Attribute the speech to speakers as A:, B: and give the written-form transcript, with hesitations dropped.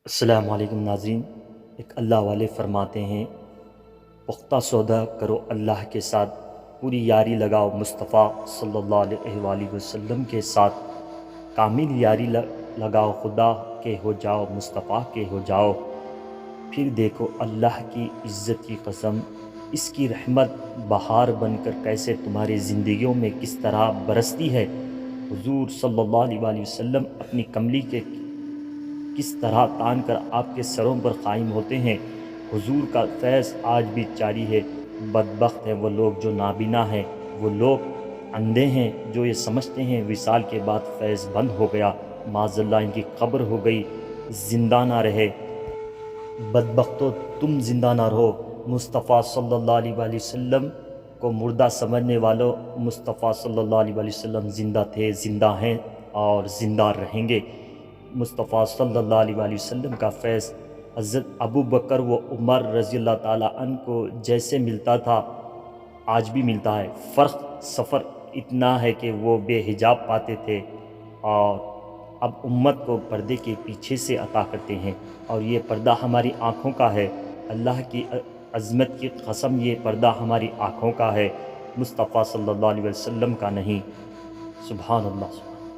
A: السلام علیکم ناظرین، ایک اللہ والے فرماتے ہیں پختہ سودا کرو اللہ کے ساتھ، پوری یاری لگاؤ مصطفیٰ صلی اللہ علیہ وآلہ وسلم کے ساتھ، کامل یاری لگاؤ خدا کے ہو جاؤ، مصطفیٰ کے ہو جاؤ، پھر دیکھو اللہ کی عزت کی قسم، اس کی رحمت بہار بن کر کیسے تمہاری زندگیوں میں کس طرح برستی ہے۔ حضور صلی اللہ علیہ وآلہ وسلم اپنی کملی کے کس طرح تان کر آپ کے سروں پر قائم ہوتے ہیں۔ حضور کا فیض آج بھی جاری ہے۔ بدبخت ہے وہ لوگ جو نابینا ہیں، وہ لوگ اندھے ہیں جو یہ سمجھتے ہیں وصال کے بعد فیض بند ہو گیا، معاذ اللہ ان کی قبر ہو گئی، زندہ نہ رہے۔ بدبختو تم زندہ نہ رہو، مصطفیٰ صلی اللہ علیہ وآلہ وسلم کو مردہ سمجھنے والوں، مصطفیٰ صلی اللہ علیہ وآلہ وسلم زندہ تھے، زندہ ہیں اور زندہ رہیں گے۔ مصطفیٰ صلی اللہ علیہ وآلہ وسلم کا فیض حضرت ابو بکر و عمر رضی اللہ تعالیٰ عنہ کو جیسے ملتا تھا آج بھی ملتا ہے۔ فرق سفر اتنا ہے کہ وہ بے حجاب پاتے تھے اور اب امت کو پردے کے پیچھے سے عطا کرتے ہیں، اور یہ پردہ ہماری آنکھوں کا ہے۔ اللہ کی عظمت کی قسم، یہ پردہ ہماری آنکھوں کا ہے، مصطفیٰ صلی اللہ علیہ وسلم کا نہیں۔ سبحان اللہ۔